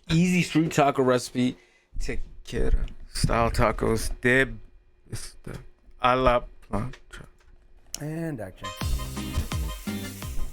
Easy street taco recipe. Taqueria style tacos de a la plancha. And action.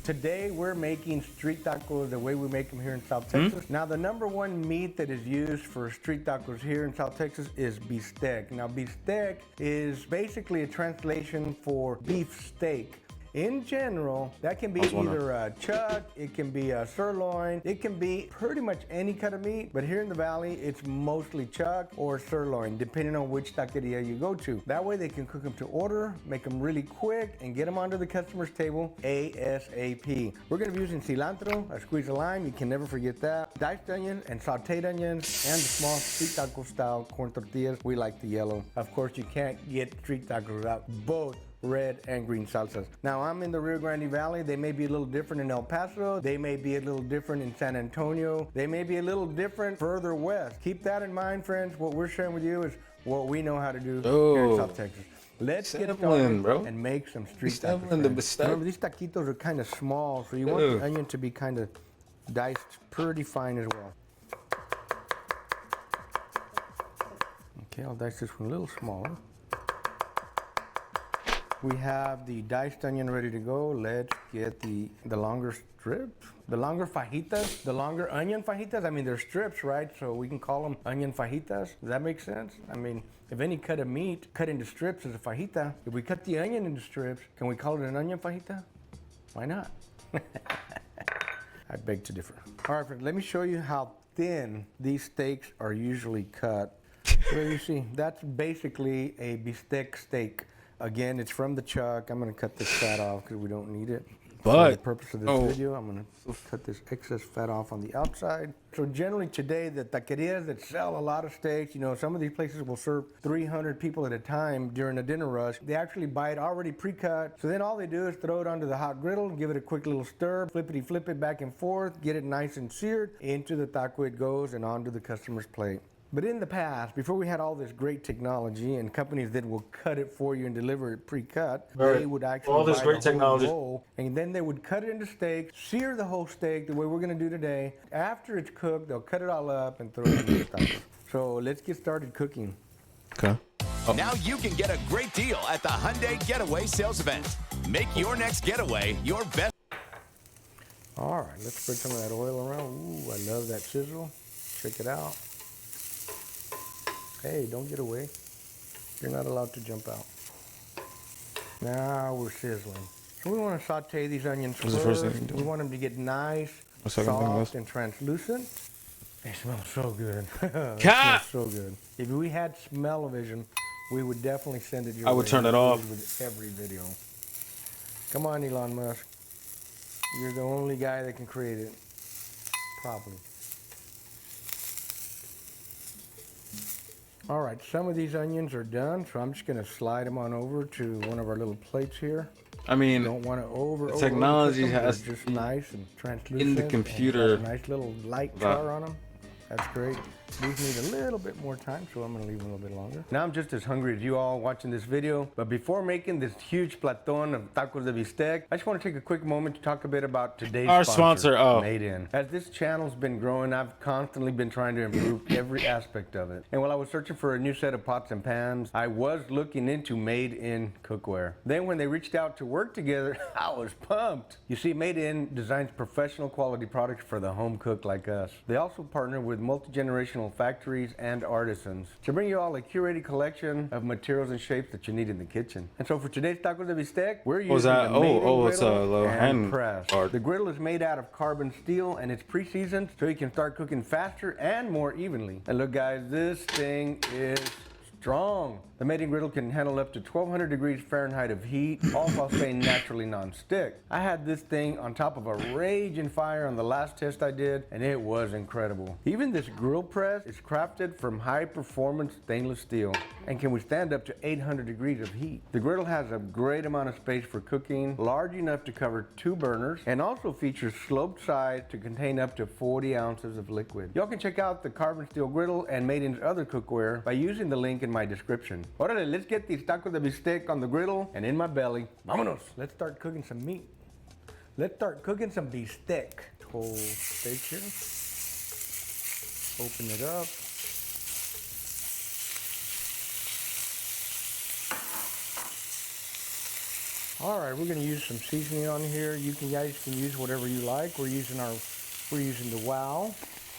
Today we're making street tacos the way we make them here in South Texas. Now the number one meat that is used for street tacos here in South Texas is bistec. Now bistec is basically a translation for beef steak. In general, that can be either a chuck, it can be a sirloin, it can be pretty much any cut of meat, but here in the valley, it's mostly chuck or sirloin, depending on which taqueria you go to. That way they can cook them to order, make them really quick, and get them onto the customer's table ASAP. We're gonna be using cilantro, a squeeze of lime, you can never forget that, diced onion and sauteed onions, and the small street taco style corn tortillas. We like the yellow. Of course, you can't get street tacos without both red and green salsas. Now I'm in the Rio Grande Valley. They may be a little different in El Paso. They may be a little different in San Antonio. They may be a little different further west. Keep that in mind, friends. What we're sharing with you is what we know how to do here in South Texas. Let's get started, bro, and make some street tacos. Remember, these taquitos are kind of small, so you want the onion to be kind of diced pretty fine as well. Okay, I'll dice this one a little smaller. We have the diced onion ready to go. Let's get the longer strips, the longer fajitas, the longer onion fajitas. I mean, they're strips, right? So we can call them onion fajitas. Does that make sense? I mean, if any cut of meat cut into strips is a fajita, if we cut the onion into strips, can we call it an onion fajita? Why not? I beg to differ. All right, friends, let me show you how thin these steaks are usually cut. There you see, that's basically a bistec steak. Again, it's from the chuck. I'm going to cut this fat off because we don't need it. For the purpose of this video, I'm going to cut this excess fat off on the outside. So generally today, the taquerias that sell a lot of steaks, you know, some of these places will serve 300 people at a time during a dinner rush. They actually buy it already pre-cut. So then all they do is throw it onto the hot griddle, give it a quick little stir, flip it back and forth, get it nice and seared. Into the taco it goes and onto the customer's plate. But in the past, before we had all this great technology and companies that will cut it for you and deliver it pre-cut, they would actually buy the whole roll, and then they would cut it into steaks, sear the whole steak the way we're gonna do today. After it's cooked, they'll cut it all up and throw it in the tacos. So let's get started cooking. Okay. Now you can get a great deal at the Hyundai Getaway Sales Event. Make your next getaway your best. All right, let's spread some of that oil around. Ooh, I love that sizzle. Check it out. Hey, don't get away. You're not allowed to jump out. Now we're sizzling. So we want to saute these onions first. We want them to get nice, soft, and translucent. They smell so good. They smell so good. If we had smell-o-vision, we would definitely send it your way. I would turn it off with every video. Come on, Elon Musk. You're the only guy that can create it. Probably. All right, some of these onions are done, so I'm just gonna slide them on over to one of our little plates here. I mean, don't want to technology has just nice and translucent. in the computer. A nice little light char on them. That's great. These need a little bit more time, so I'm gonna leave them a little bit longer. Now I'm just as hungry as you all watching this video, but before making this huge platon of tacos de bistec, I just want to take a quick moment to talk a bit about today's sponsor, Made In. As this channel's been growing, I've constantly been trying to improve every aspect of it. And while I was searching for a new set of pots and pans, I was looking into Made In cookware. Then when they reached out to work together, I was pumped. You see, Made In designs professional quality products for the home cook like us. They also partner with multi-generational factories and artisans to bring you all a curated collection of materials and shapes that you need in the kitchen. And so for today's tacos de bistec, we're using the Made In it's a griddle little and hand press. part. The griddle is made out of carbon steel and it's pre-seasoned so you can start cooking faster and more evenly. And look guys, this thing is strong. The Made In griddle can handle up to 1200 degrees Fahrenheit of heat, all while staying naturally non-stick. I had this thing on top of a raging fire on the last test I did, and it was incredible. Even this grill press is crafted from high-performance stainless steel and can withstand up to 800 degrees of heat. The griddle has a great amount of space for cooking, large enough to cover 2 burners, and also features sloped sides to contain up to 40 ounces of liquid. Y'all can check out the carbon steel griddle and Made In's other cookware by using the link in my description. Orale, let's get these tacos de bistec on the griddle and in my belly. Vámonos. Let's start cooking some meat. Let's start cooking some bistec. Whole steak here. Open it up. All right, we're gonna use some seasoning on here. You guys can use whatever you like. We're using the Wow.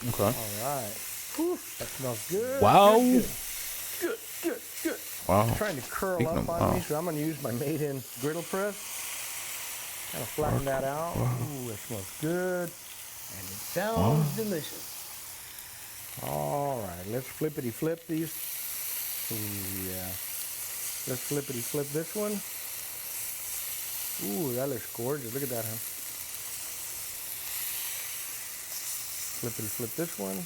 Okay. All right. Whew, that smells good. Wow. Good. Wow. It's trying to curl up on me, so I'm gonna use my made-in griddle press. Kind of flatten that out. Ooh, that smells good. And it sounds delicious. All right, let's flippity flip these. Ooh, yeah. Let's flippity flip this one. Ooh, that looks gorgeous. Look at that, huh? Flippity flip this one.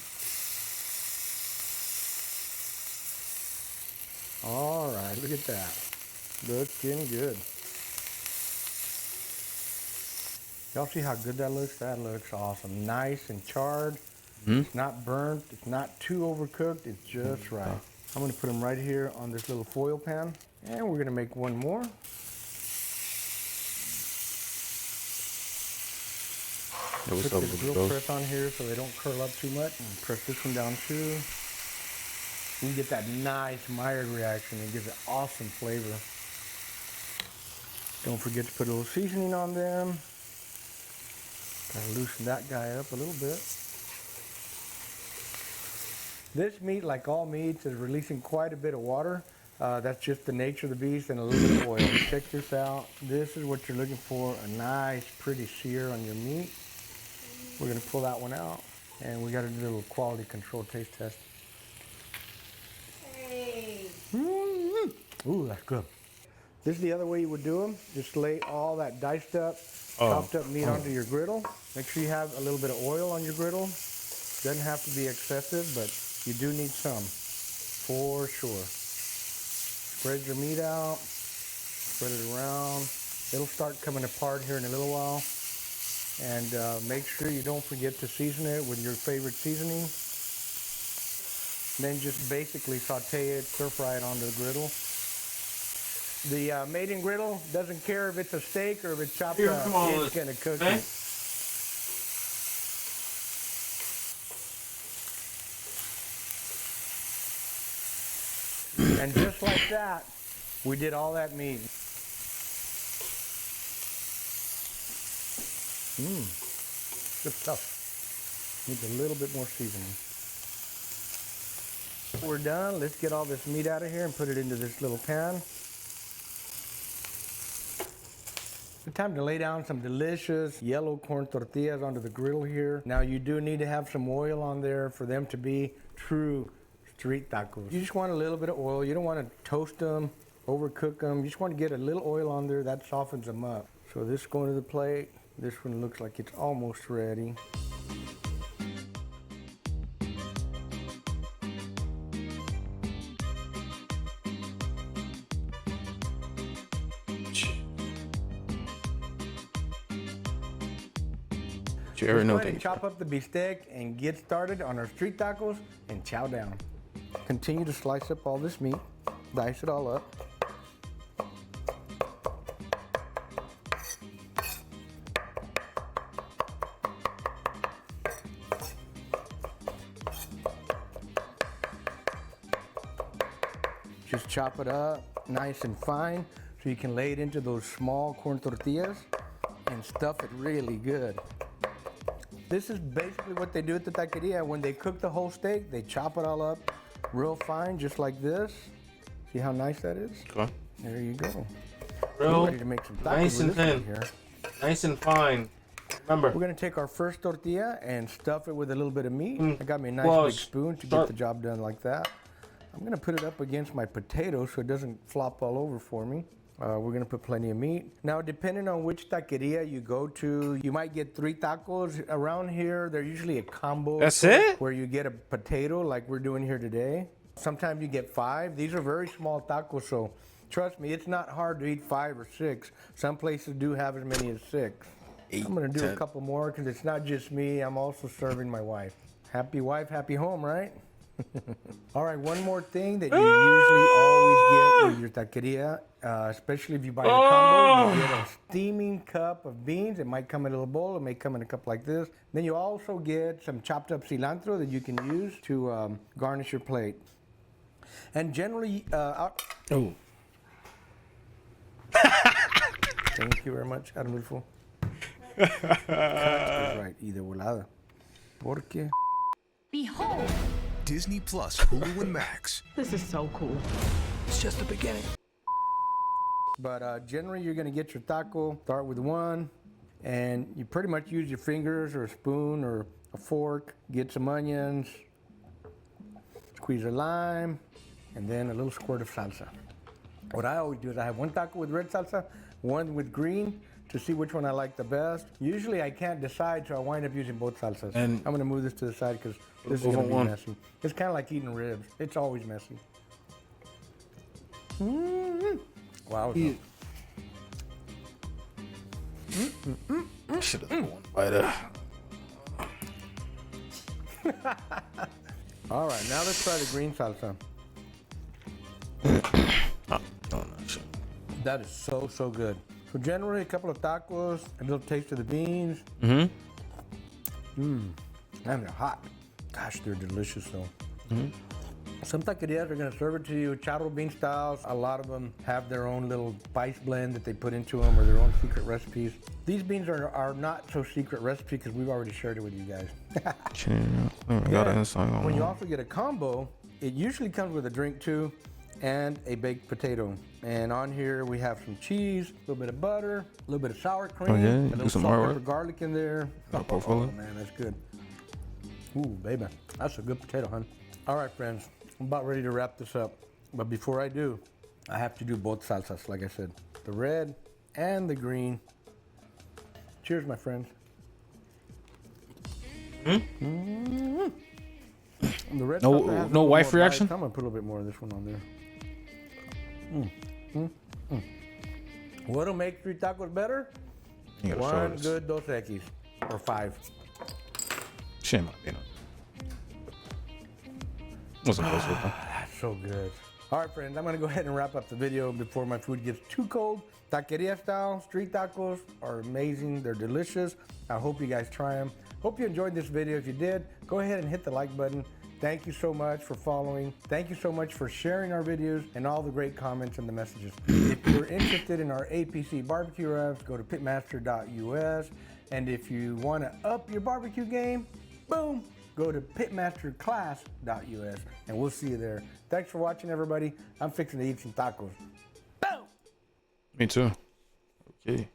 All right, look at that. Looking good. Y'all see how good that looks? That looks awesome. Nice and charred. It's not burnt. It's not too overcooked. It's just right. I'm gonna put them right here on this little foil pan. And we're gonna make one more. Put the grill press on here so they don't curl up too much. And press this one down too. You get that nice Maillard reaction. It gives it awesome flavor. Don't forget to put a little seasoning on them. Gotta loosen that guy up a little bit. This meat, like all meats, is releasing quite a bit of water. That's just the nature of the beast, and a little bit of oil. Check this out. This is what you're looking for, a nice, pretty sear on your meat. We're gonna pull that one out, and we gotta do a little quality control taste test. Hey. Ooh, that's good. This is the other way you would do them. Just lay all that diced up, chopped up meat onto your griddle. Make sure you have a little bit of oil on your griddle. Doesn't have to be excessive, but you do need some, for sure. Spread your meat out, spread it around. It'll start coming apart here in a little while. And make sure you don't forget to season it with your favorite seasoning. Then just basically saute it, stir fry it onto the griddle. The made-in griddle doesn't care if it's a steak or if it's chopped up, it's gonna cook it. And just like that, we did all that meat. Good stuff. Needs a little bit more seasoning. We're done. Let's get all this meat out of here and put it into this little pan. It's time to lay down some delicious yellow corn tortillas onto the griddle here. Now you do need to have some oil on there for them to be true street tacos. You just want a little bit of oil. You don't want to toast them, overcook them. You just want to get a little oil on there. That softens them up. So this is going to the plate. This one looks like it's almost ready. Let's go ahead and chop up the beefsteak and get started on our street tacos and chow down. Continue to slice up all this meat, dice it all up. Just chop it up nice and fine so you can lay it into those small corn tortillas and stuff it really good. This is basically what they do at the taqueria. When they cook the whole steak, they chop it all up real fine, just like this. See how nice that is? Okay. There you go. Real We're ready to make some tacos nice and with this one thin. here. Nice and fine. Remember. We're gonna take our first tortilla and stuff it with a little bit of meat. I got me a nice Well, big spoon to get the job done like that. I'm gonna put it up against my potato so it doesn't flop all over for me. We're gonna put plenty of meat. Now, depending on which taqueria you go to, you might get 3 tacos. Around here, they're usually a combo. That's it? Where you get a potato like we're doing here today. Sometimes you get 5. These are very small tacos, so trust me, it's not hard to eat 5 or 6. Some places do have as many as 6. I'm gonna do 10. a couple more because it's not just me, I'm also serving my wife. Happy wife, happy home, right? All right, one more thing that you usually always get with your taqueria, especially if you buy the combo, you get a steaming cup of beans. It might come in a little bowl. It may come in a cup like this. Then you also get some chopped up cilantro that you can use to garnish your plate. And generally, Oh. Thank you very much, Arnulfo. Right, either volada. Porque... Behold! Disney Plus, Hulu and Max. This is so cool. It's just the beginning. But generally, you're gonna get your taco, start with one, and you pretty much use your fingers or a spoon or a fork, get some onions, squeeze a lime, and then a little squirt of salsa. What I always do is I have one taco with red salsa, one with green, to see which one I like the best. Usually I can't decide, so I wind up using both salsas. And I'm gonna move this to the side because this is gonna be messy. It's kind of like eating ribs. It's always messy. Wow. Should have one bite. All right, now let's try the green salsa. That is so good. So generally, a couple of tacos, a little taste of the beans. And they're hot. Gosh, they're delicious though. Some taquerias are gonna serve it to you charro bean styles. A lot of them have their own little spice blend that they put into them or their own secret recipes. These beans are not so secret recipe because we've already shared it with you guys. When you also get a combo, it usually comes with a drink too and a baked potato. And on here we have some cheese, a little bit of butter, a little bit of sour cream, a little salt, pepper, garlic in there. Oh man, that's good. Ooh, baby, that's a good potato, hun. All right, friends, I'm about ready to wrap this up. But before I do, I have to do both salsas, like I said. The red and the green. Cheers, my friends. The red salsa has no wife reaction? I'm gonna put a little bit more of this one on there. What'll make 3 tacos better? One good Dos Equis, or 5. Shame, you know. That's so good. All right, friends, I'm gonna go ahead and wrap up the video before my food gets too cold. Taqueria style street tacos are amazing. They're delicious. I hope you guys try them. Hope you enjoyed this video. If you did, go ahead and hit the like button. Thank you so much for following. Thank you so much for sharing our videos and all the great comments and the messages. If you're interested in our APC barbecue rubs, go to pitmaster.us. And if you want to up your barbecue game, boom, go to pitmasterclass.us. And we'll see you there. Thanks for watching, everybody. I'm fixing to eat some tacos. Boom! Me too. Okay.